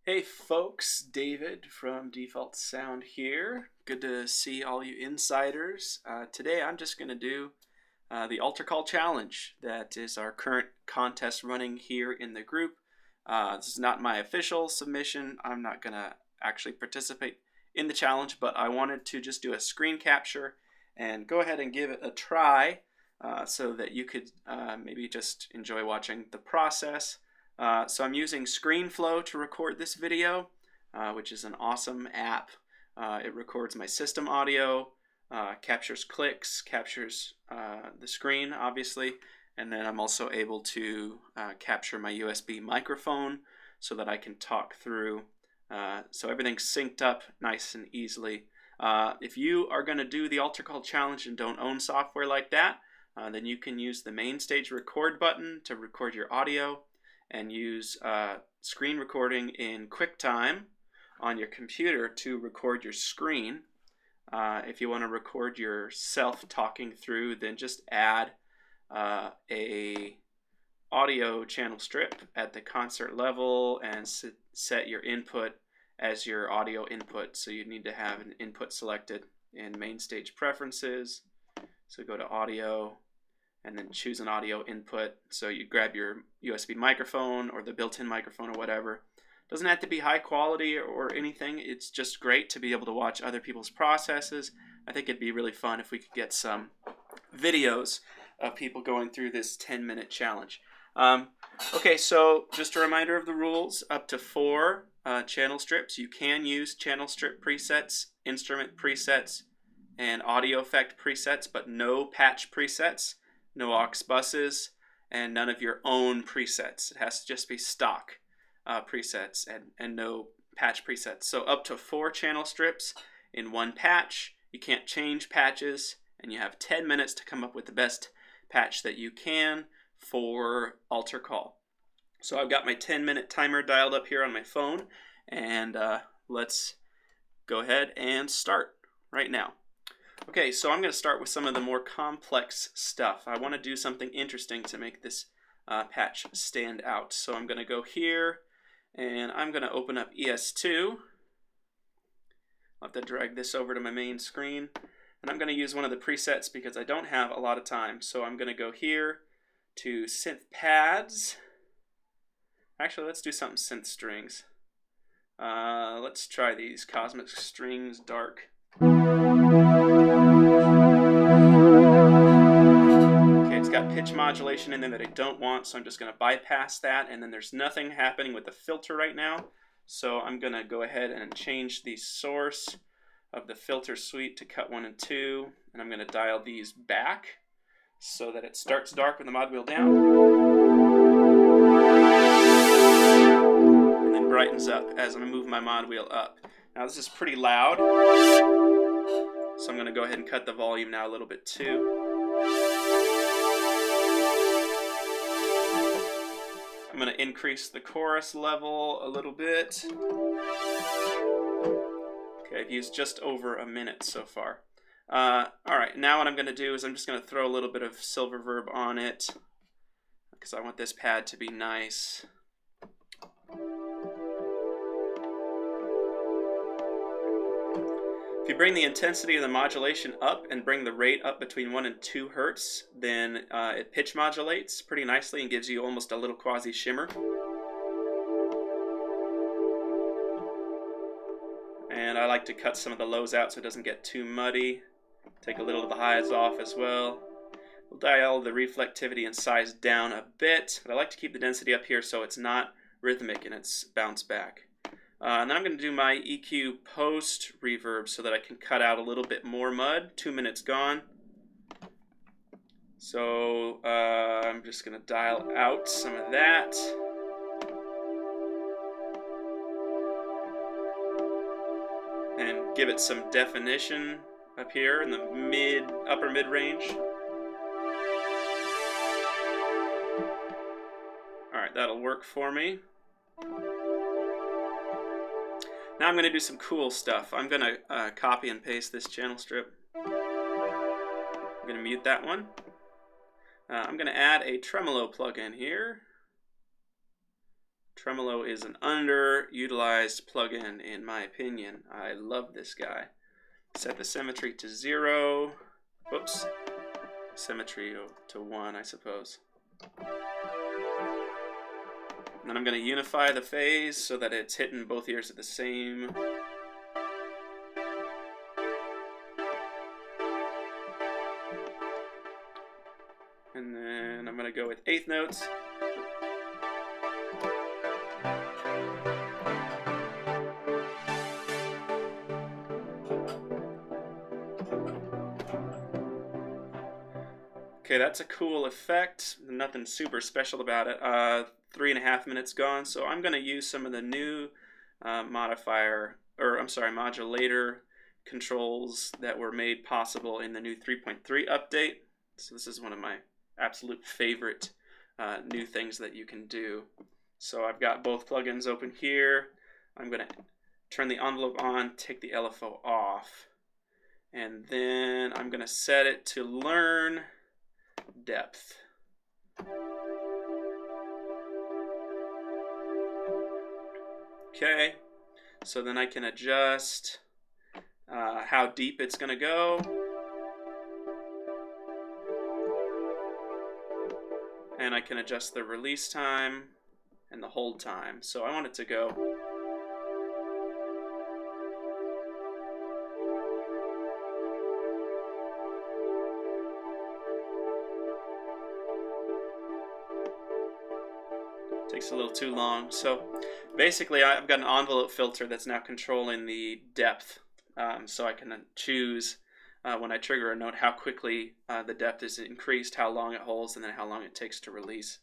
Hey folks, David from Default Sound here. Good to see all you insiders. Today I'm just going to do the Altar Call Challenge. That is our current contest running here in the group. This is not my official submission. I'm not going to actually participate in the challenge, but I wanted to just do a screen capture and go ahead and give it a try so that you could maybe just enjoy watching the process. So I'm using ScreenFlow to record this video, which is an awesome app. It records my system audio, captures clicks, captures the screen, obviously, and then I'm also able to capture my USB microphone so that I can talk through. So everything's synced up nice and easily. If you are going to do the Altar Call Challenge and don't own software like that, then you can use the MainStage record button to record your audio, and use screen recording in QuickTime on your computer to record your screen. If you want to record yourself talking through, then just add a audio channel strip at the concert level and set your input as your audio input. So you need to have an input selected in MainStage preferences. So go to audio and then choose an audio input. So you grab your USB microphone or the built-in microphone or whatever. Doesn't have to be high quality or anything. It's just great to be able to watch other people's processes. I think it'd be really fun if we could get some videos of people going through this 10-minute challenge. Okay, so just a reminder of the rules. Up to 4 channel strips. You can use channel strip presets, instrument presets, and audio effect presets, but no patch presets. No aux buses, and none of your own presets. It has to just be stock presets and no patch presets. So up to 4 channel strips in one patch. You can't change patches, and you have 10 minutes to come up with the best patch that you can for Altar Call. So I've got my 10-minute timer dialed up here on my phone, and let's go ahead and start right now. Okay, so I'm going to start with some of the more complex stuff. I want to do something interesting to make this patch stand out. So I'm going to go here, and I'm going to open up ES2. I'll have to drag this over to my main screen. And I'm going to use one of the presets because I don't have a lot of time. So I'm going to go here to Synth Pads. Actually, let's do something Synth Strings. Let's try these Cosmic Strings Dark. Okay, it's got pitch modulation in there that I don't want, so I'm just going to bypass that, and then there's nothing happening with the filter right now, so I'm going to go ahead and change the source of the filter suite to cut 1 and 2, and I'm going to dial these back so that it starts dark with the mod wheel down, and then brightens up as I move my mod wheel up. Now this is pretty loud, so I'm going to go ahead and cut the volume now a little bit too. I'm going to increase the chorus level a little bit. Okay, I've used just over a minute so far. Alright, now what I'm going to do is I'm just going to throw a little bit of silver verb on it because I want this pad to be nice. If you bring the intensity of the modulation up and bring the rate up between 1 and 2 hertz, then it pitch modulates pretty nicely and gives you almost a little quasi shimmer. And I like to cut some of the lows out so it doesn't get too muddy. Take a little of the highs off as well. We'll dial the reflectivity and size down a bit, but I like to keep the density up here so it's not rhythmic and it's bounced back. And then I'm going to do my EQ post reverb so that I can cut out a little bit more mud. 2 minutes gone. So I'm just going to dial out some of that. And give it some definition up here in the upper mid range. Alright, that'll work for me. Now I'm going to do some cool stuff. I'm going to copy and paste this channel strip. I'm going to mute that one. I'm going to add a tremolo plugin here. Tremolo is an underutilized plugin in my opinion. I love this guy. Set the symmetry to 0. Whoops. Symmetry to 1, I suppose. And then I'm going to unify the phase so that it's hitting both ears at the same. And then I'm going to go with eighth notes. Okay, that's a cool effect. Nothing super special about it. 3.5 minutes gone. So I'm going to use some of the new modulator controls that were made possible in the new 3.3 update. So this is one of my absolute favorite new things that you can do. So I've got both plugins open here. I'm going to turn the envelope on, take the LFO off, and then I'm going to set it to learn depth. Okay, so then I can adjust how deep it's going to go. And I can adjust the release time and the hold time. So I want it to go. Takes a little too long. So basically I've got an envelope filter that's now controlling the depth. So I can choose when I trigger a note how quickly the depth is increased, how long it holds, and then how long it takes to release.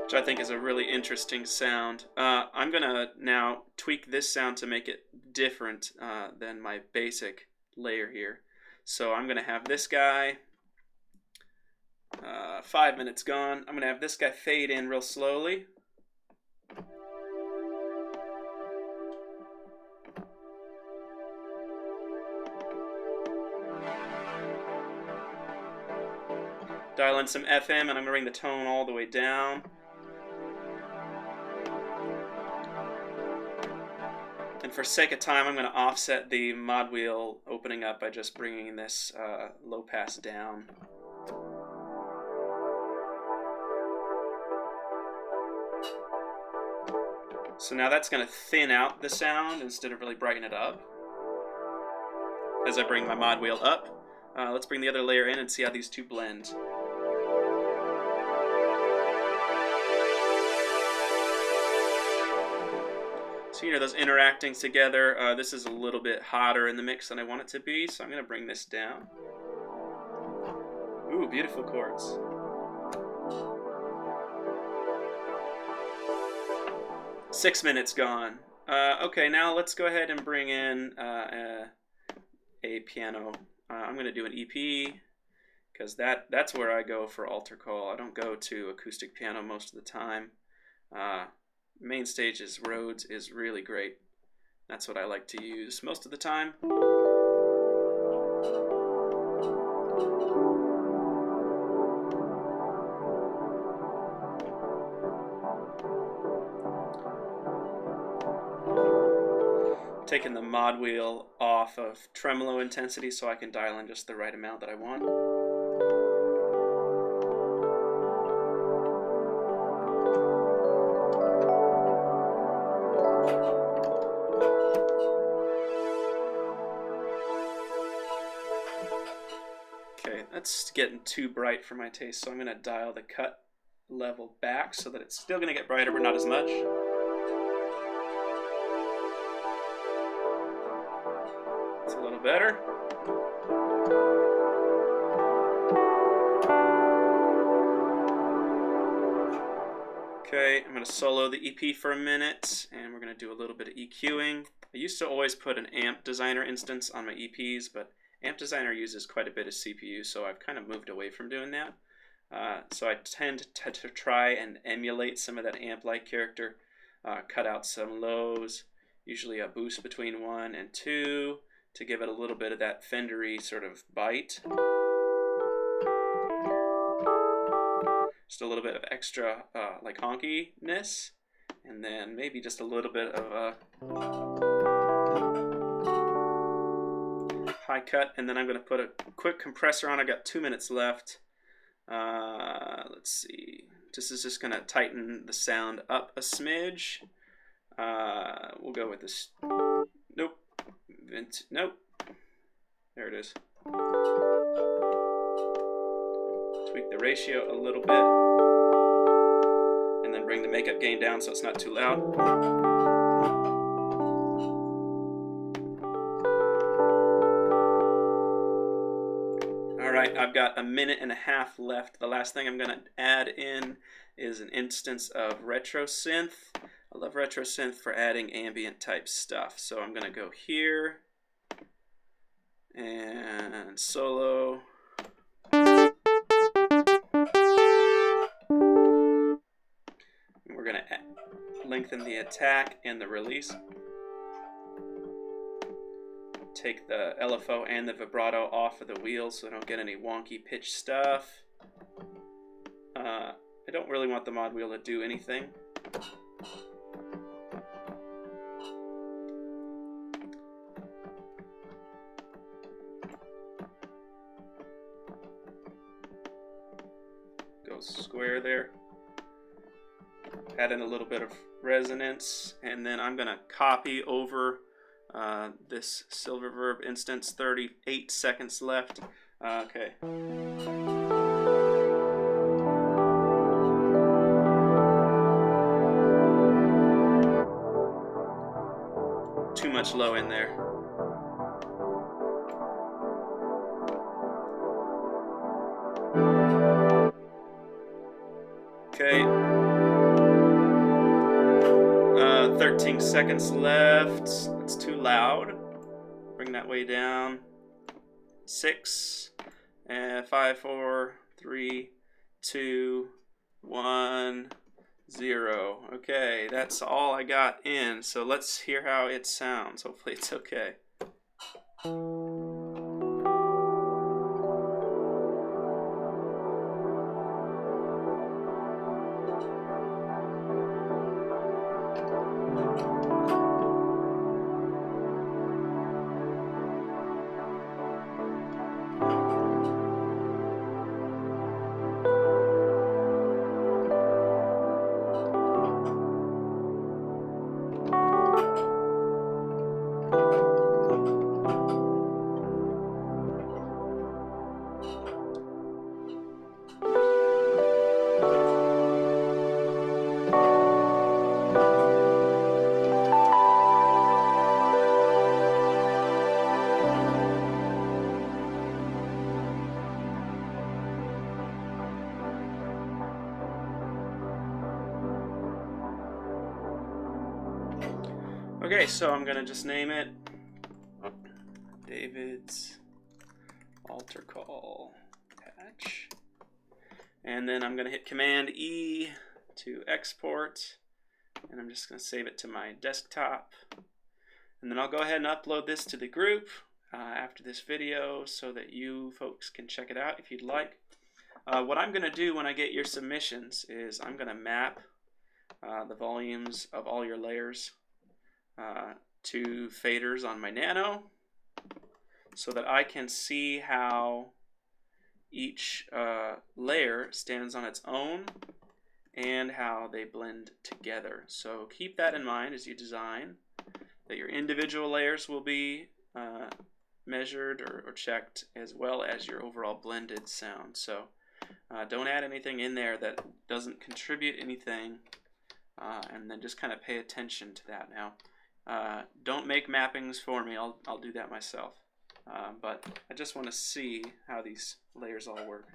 Which I think is a really interesting sound. I'm going to now tweak this sound to make it different than my basic layer here. So I'm going to have this guy, 5 minutes gone. I'm going to have this guy fade in real slowly. Dial in some FM, and I'm going to bring the tone all the way down. And for sake of time, I'm going to offset the mod wheel opening up by just bringing this low pass down. So now that's going to thin out the sound instead of really brighten it up. As I bring my mod wheel up, let's bring the other layer in and see how these two blend. So you know those interacting together. This is a little bit hotter in the mix than I want it to be, so I'm going to bring this down. Ooh, beautiful chords. Six minutes gone. Okay, now let's go ahead and bring in a piano. I'm going to do an EP because that's where I go for altar call. I don't go to acoustic piano most of the time. MainStage's Rhodes is really great. That's what I like to use most of the time. Taking the mod wheel off of tremolo intensity so I can dial in just the right amount that I want. Okay, that's getting too bright for my taste, so I'm going to dial the cut level back so that it's still going to get brighter but not as much. It's a little better. Okay, I'm going to solo the EP for a minute, and we're going to do a little bit of EQing. I used to always put an amp designer instance on my EPs, but amp designer uses quite a bit of CPU, so I've kind of moved away from doing that. So I tend to try and emulate some of that amp-like character, cut out some lows, usually a boost between 1 and 2, to give it a little bit of that Fendery sort of bite. Just a little bit of extra like honkiness, and then maybe just a little bit of a high cut, and then I'm going to put a quick compressor on. I got 2 minutes left. Let's see. This is just going to tighten the sound up a smidge. We'll go with this. Nope. Nope. There it is. Tweak the ratio a little bit, and then bring the makeup gain down so it's not too loud. All right, I've got a minute and a half left. The last thing I'm going to add in is an instance of retro synth. I love retro synth for adding ambient type stuff. So I'm going to go here and solo. We're going to lengthen the attack and the release. Take the LFO and the vibrato off of the wheels so I don't get any wonky pitch stuff. I don't really want the mod wheel to do anything. Go square there. Add in a little bit of resonance, and then I'm going to copy over this Silververb instance. 38 seconds left. Okay. Too much low in there. Okay. 13 seconds left. It's too loud. Bring that way down. 6, 5, 4, 3, 2, 1, 0. Okay, that's all I got in. So let's hear how it sounds. Hopefully it's okay. Okay, so I'm gonna just name it David's altar call patch, and then I'm gonna hit Command E to export, and I'm just gonna save it to my desktop, and then I'll go ahead and upload this to the group after this video so that you folks can check it out if you'd like. What I'm gonna do when I get your submissions is I'm gonna map the volumes of all your layers to faders on my Nano so that I can see how each layer stands on its own and how they blend together. So keep that in mind as you design, that your individual layers will be measured or checked, as well as your overall blended sound. So don't add anything in there that doesn't contribute anything, and then just kind of pay attention to that. Now, don't make mappings for me. I'll do that myself. But I just want to see how these layers all work.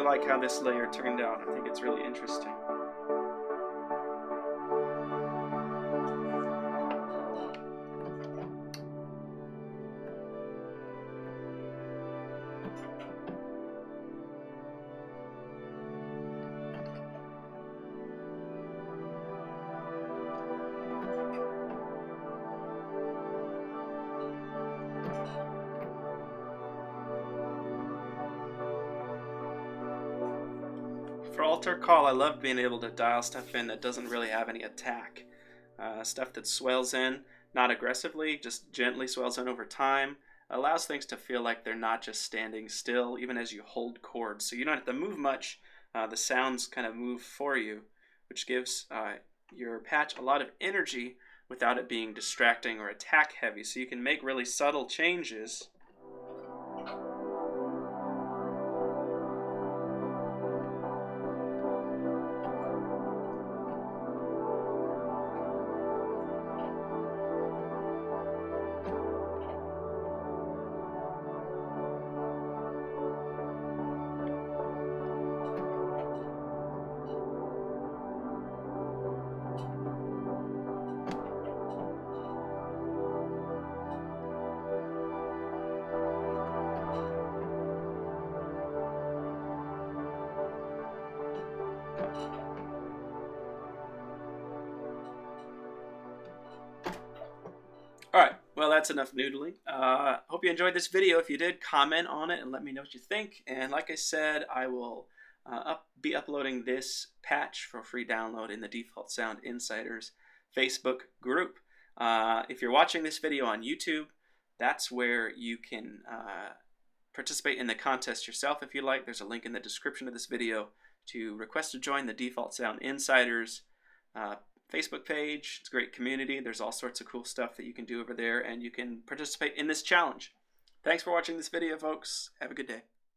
like how this layer turned out. I think it's really interesting. For altar call, I love being able to dial stuff in that doesn't really have any attack. Stuff that swells in, not aggressively, just gently swells in over time, allows things to feel like they're not just standing still, even as you hold chords. So you don't have to move much. The sounds kind of move for you, which gives your patch a lot of energy without it being distracting or attack heavy. So you can make really subtle changes. Alright, well that's enough noodling. Hope you enjoyed this video. If you did, comment on it and let me know what you think. And like I said, I will be uploading this patch for free download in the Default Sound Insiders Facebook group. If you're watching this video on YouTube, that's where you can participate in the contest yourself if you like. There's a link in the description of this video to request to join the Default Sound Insiders Facebook page. It's a great community. There's all sorts of cool stuff that you can do over there, and you can participate in this challenge. Thanks for watching this video, folks. Have a good day.